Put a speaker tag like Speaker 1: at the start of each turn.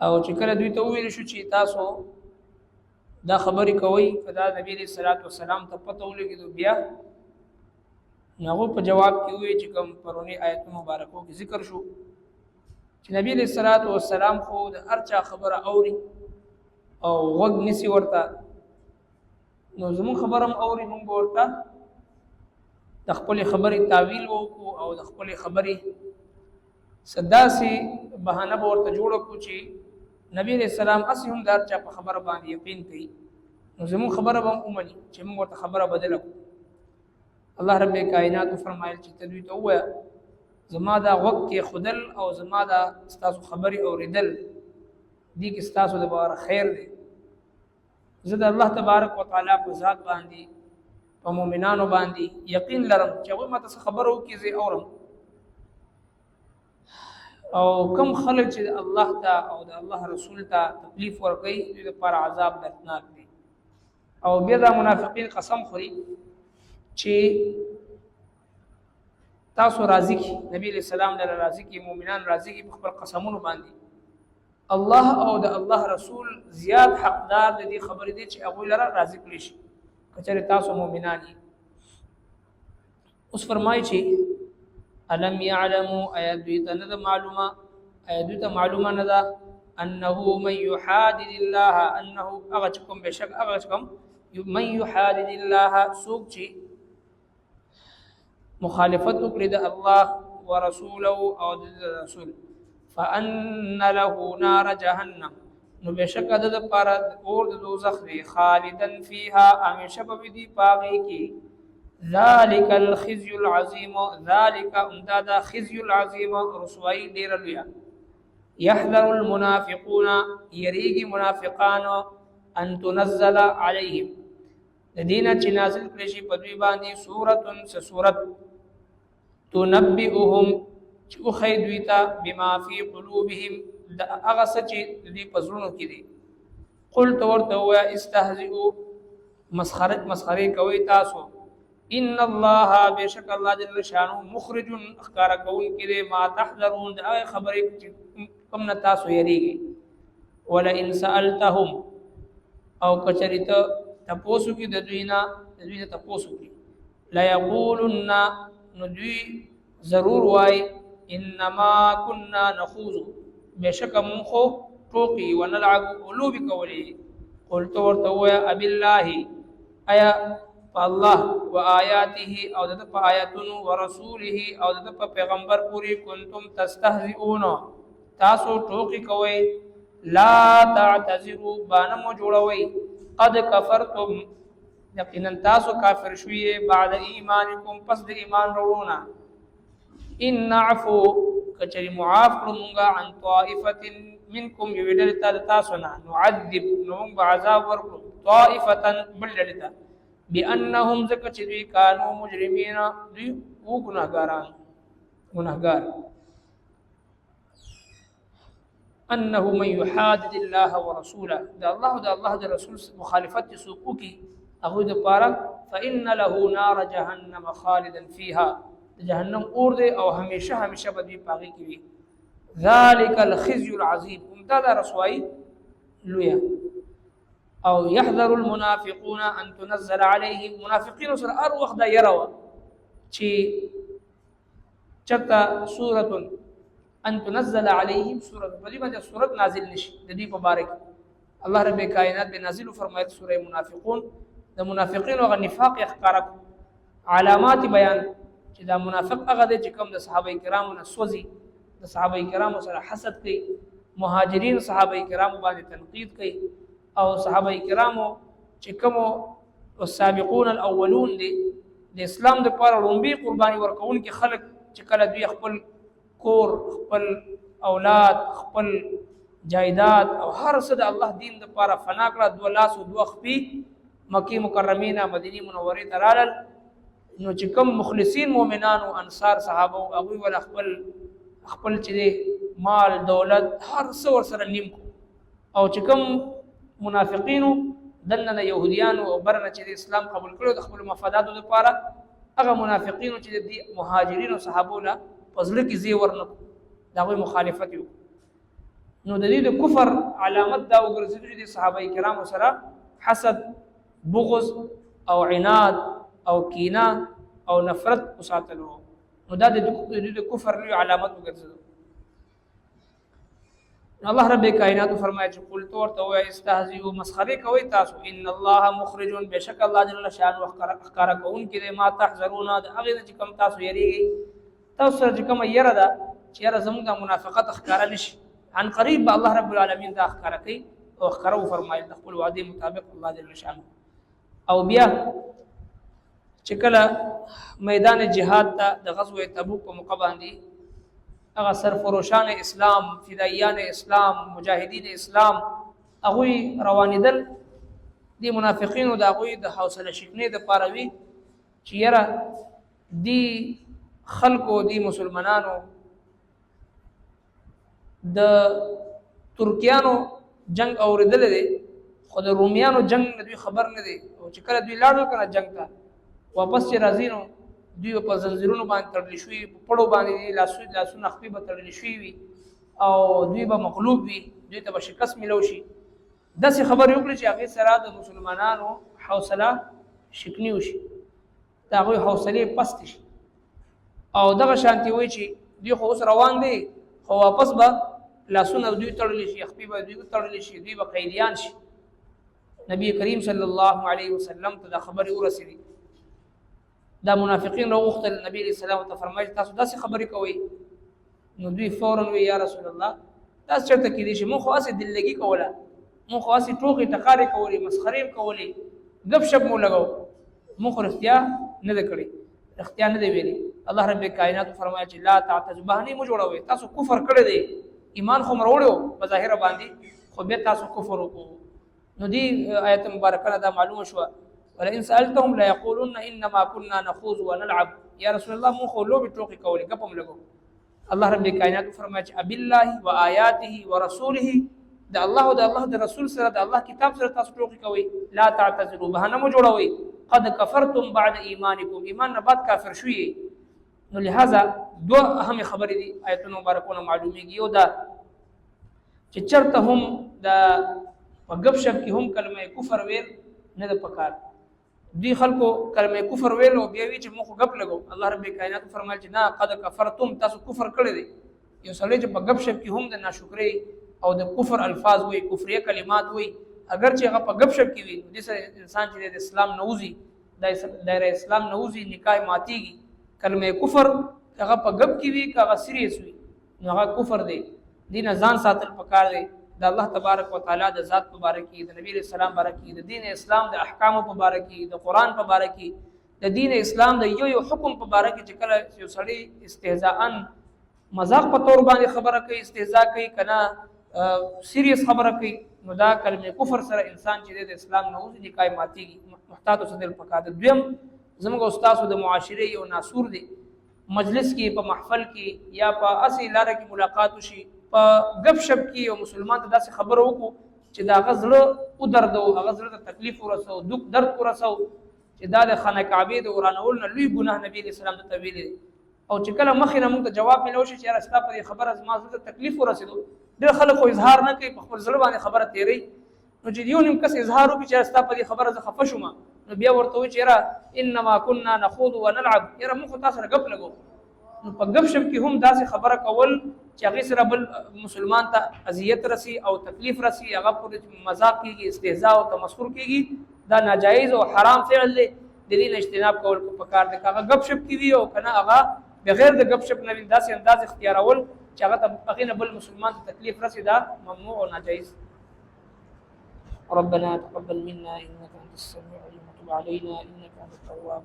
Speaker 1: او چې کله دوی ته وویل شو چې تاسو دا خبرې کوي کدا نبی علیہ الصلوۃ والسلام ته پته ولګي بیا هغه په جواب کې وی چې کوم پرونی آیت مبارکو کې ذکر شو چې نبی علیہ الصلوۃ والسلام خو د ارچا خبره اوري او وګ نسی ورته نو زمون خبرم اوري مونږ ورته د خپل خبرې تعویل وکړو او د خپل خبرې صداسي بهانه ورته جوړ کړو چې نبی علیہ السلام اسی هم دار چا په خبره باندې یقین کوي نو زمون خبره به ومني چې موږ ورته خبره بدل کړو الله رب کائنات فرمایل چې تدوی ته وای زما دا وخت کې خدل او زما دا ستاسو خبري اوریدل دي کې ستاسو د بار خیر دی زه د الله تبارک وتعالى په ذات باندې په مؤمنانو باندې یقین لرم چې هغه ماته خبرو کې زه اورم او کم خلک چې الله ته او د الله رسول ته تکلیف ورکړي دوی لپاره عذاب دردناک دی او بیا د منافقین قسم خوري چې تاسو راضی کی نبی علیہ السلام له راضی کی مؤمنان راضی کی خپل قسمونو باندې الله او د الله رسول زیات حقدار د دې خبرې دي چې هغه لره راضی کړي شي کچره تاسو مؤمنان اوس فرمایي چې الم يعلموا ايدويت ند معلومه ايدويت معلومه ندا انه من يحادد الله انه اغچكم بشك اغچكم من يحادد الله سوقي مخالفت وکړي د الله ورسوله او د رسول فان له نار جهنم نو بشک د لپاره اور د دوزخ دی خالدن فيها همیشه به دی پاغي کی ذالک الخزي العظیم ذالک امداد خزي العظیم رسوایی ډیر لوی يحذر المنافقون يريغي منافقان ان تنزل عليهم الذين نازل کړي په دوی باندې سورۃ تنبئهم چې خیدویتا بما فی قلوبهم هغه سچ دې پزړونو کې دي قلت ورته وا استهزئوا مسخره کوي تاسو ان الله بشک الله جل شانه مخرج اخکار کون کې ما تحذرون دا خبرې کوم نه تاسو یریږي ولا ان سالتهم او کچریته تاسو کې د دوینا تاسو کې لا یقولن ندوی ضرور وای انما كنا نخوض بشک من خو ټوقي ونلعب قلوب کولی قلت ورته وای اب الله ایا الله وآياته او د آیاتونو ورسوله او د پیغمبر پوری کنتم تستهزئون تاسو ټوقي کوي لا تعتذروا بانم جوړوي قد كفرتم یقینا تاسو کافر شوي بعد ایمانکم پس د ایمان ورونا ان نعفو کچری معاف کړمږه عن طائفه منکم یویدل تاسو نه نعذب نو عذاب ورکړو طائفه بلدلتا بانهم زکچری کانوا مجرمین دی او گناهګار انه من يحادد الله ورسوله دا الله د رسول مخالفت سوقوکی اخو د پاره فان له نار جهنم خالدا فيها جهنم اور دے او ہمیشہ بدی پاگی کی ذالک الخزي العظیم امداد رسوائی لویا او يحذر المنافقون ان تنزل عليهم منافقین سر ار وخت دا يروا چی چتا سورۃ ان تنزل عليهم سورۃ بلی باندې سورۃ نازل نشي د دې مبارک الله رب کائنات به نازل فرمایت سورۃ منافقون د منافقین او نفاق اخکارک علامات بیان چې دا منافق هغه د کوم د صحابه کرامو نه سوځي د صحابه کرامو سره حسد کوي مهاجرین صحابه کرامو باندې تنقید کوي او صحابه کرامو چې کوم السابقون الاولون دي د اسلام د لپاره لومبي قرباني ورکون کې خلک چې کله دوی خپل کور خپل اولاد خپل جایداد او هر څه د الله دین د لپاره فنا کړه دوه لاس او دوه خپي مکی مکرمه مدینه منوره ترال نو چې کوم مخلصین مؤمنان او انصار صحابه او هغه ول خپل چې مال دولت هر څه ور سره نیم او چې کوم منافقین دنه يهوديان او برنه چې اسلام قبول کړو د خپل مفاداتو لپاره هغه منافقین چې د مهاجرین او صحابه له فضل کې زی ورنه دا غوي مخالفت یو نو د دې د کفر علامت دا وګرځېدل چې صحابه کرام سره حسد، بغض او عناد او کینه او نفرت وساتلو. نو دا د کفر لوی علامت وګرځېدل. الله رب کائنات فرمایي چې قل تو ورته وایي استهزئوا مسخره کوي تاسو، ان الله مخرج بشک الله جل شانه اخکار کوون کې ما تحذرون د هغه چې کوم تاسو یریږي، تاسو چې کوم یره ده چې یره زموږ د منافقت اخکار نشي، عن قریب الله رب العالمین دا اخکار کوي او اخکارو فرمایي د خپل وعده مطابق الله جل شانه. او بیا چې کله میدان جهاد ته د غزوه تبوک په موقع باندې هغه سرفروشان اسلام، فدایان اسلام، مجاهدین اسلام هغه روانیدل، دي منافقینو د هغه د حوصله شکنې د پاروي چې یره دي خلکو دي مسلمانانو د ترکیانو جنگ اوریدل دي، خو د رومیانو جنگ نه دوی خبر نه دي، او چې کله دوی لاړل کنه جنگ ته واپس چې راځي نو دوی په زنجیرونو باندې تړل شوي، په پړو باندې لاسونه خپې به تړل شوي وي او دوی به مغلوب وي، دوی ته به شکست ملو شي. داسې خبرې وکړي چې هغې سره د مسلمانانو حوصله شکني وشي، د هغوی حوصلې پستې شي او دغه شانتې وایي چې دوی خو اوس روان دی خو واپس به لاسونه دوی تړلی شي، خپې به دوی وتړلی شي، دوی به قیدیان شي. نبی کریم صلی الله علیه وسلم ته دا خبرې ورسېدې. دا منافقین راوغوښتل نبی علیه السلام ته فرمایي تاسو داسې خبرې کوئ؟ نو دوی فورا وی یا رسول الله داسې چېرته کېدی شي، موږ خو هسې دلګي کوله، موږ خو هسې ټوکې ټقارې کولې، مسخرې کولې، ګپ شپ مو لګو، موږ خو رښتیا نه ده کړې، رښتیا نه دی ویلي. الله رب کائنات فرمایي چې لا تعتذروا، بهانې مو جوړوئ، تاسو کفر کړی دی، ایمان خو مروړی و په ظاهره باندې خو بیا تاسو کفر وکړو. نو دې آیت مبارکه دا معلومه شوه ولئن سألتهم ليقولن انما كنا نخوض ونلعب، یا رسول الله مو خو لوبې ټوکې کولې، ګپ هم لګو. الله رب کائنات فرمایي چې بالله وآیاته ورسوله، د الله او د الله د رسول سره د الله کتاب سره تاسو ټوکې کوئ، لا تعتذروا، بهانه مو جوړوئ، قد کفرتم بعد ایمانکم، ایمان نه بعد کافر شوئ. نو لہذا دوه اهم خبرې دي آیتونو مبارکونه معلومیږي. یو دا چې چرته هم د په ګپ شپ کې هم کلمه کفر ویل نه ده پکار. دوی خلکو کلمه کفر ویل او بیا وی چې موږ ګپ لګو. الله رب کائنات فرمایي چې نه، قد کفرتم، تاسو کفر کړی دی. یو سړی چې په ګپ شپ کې هم د ناشکرۍ او د کفر الفاظ وي، کفري کلمات وي، اگر چې هغه په ګپ شپ کې وي، د انسان چې د اسلام نوځي، د دایره اسلام نوځي، نکاح ماتيږي. کلمه کفر هغه په ګپ کې وي، هغه سیریس وي، نو هغه کفر دی. دین ځان ساتل پکار دی، د الله تبارک وتعالى د ذات مبارکي، د نبی رسول الله مبارکي، د دین اسلام د احکام مبارکي، د قران مبارکي، د دین اسلام د یو حکم مبارکي چې کله یو سړی استهزاء مذاق په تور باندې خبره کوي، استهزاء کوي کنه سیریس خبره کوي، نو دا کلمه کفر سره انسان چې د اسلام نه وځي نکاح ماتيږي. محتاط اوسېدل پکار دی. دویم زموږ استادو د معاشره یو ناسور دی، مجلس کې په محفل کې یا په اصل لاره کې ملاقات وشي، په ګپ شپ کې یو مسلمان ته داسې خبره وکړو چې دا هغه زړه ودردو، هغه زړه ته تکلیف ورسو، دک درد ورسو، چې دا د خانه کعبې د ورانول نه لوی ګناه نبی علیه السلام ته ویلي. او چې کله مخې نه موږ ته جواب ملو شي چې یاره ستا په دې خبره زما زړه ته تکلیف ورسېدو، ډېر خلک خو اظهار نه کوي، په خپل زړه باندې خبره تېروي. نو چې یو نیم کس اظهار وکړي چې ستا په دې خبره زه خفه شوم، نو بیا ورته وایي چې یاره انما كنا نخوض ونلعب، یاره موږ خو تا سره ګپ لګو. نو په ګپ شپ کې هم داسې خبره کول چې هغې سره بل مسلمان ته اذیت رسي او تکلیف رسي، هغه پورې مذاق کېږي، استهزاء او تمسخر کېږي، دا ناجایز او حرام فعل دی. د دې نه اجتناب کول پکار دی. که هغه ګپ شپ کې وي او که نه هغه بغیر د ګپ شپ نه وي، داسې انداز اختیارول چې هغه ته هغې نه بل مسلمان ته تکلیف رسي، دا ممنوع او ناجایز. ربنا تقبل منا انك انت السميع العليم وتب علينا انك انت التواب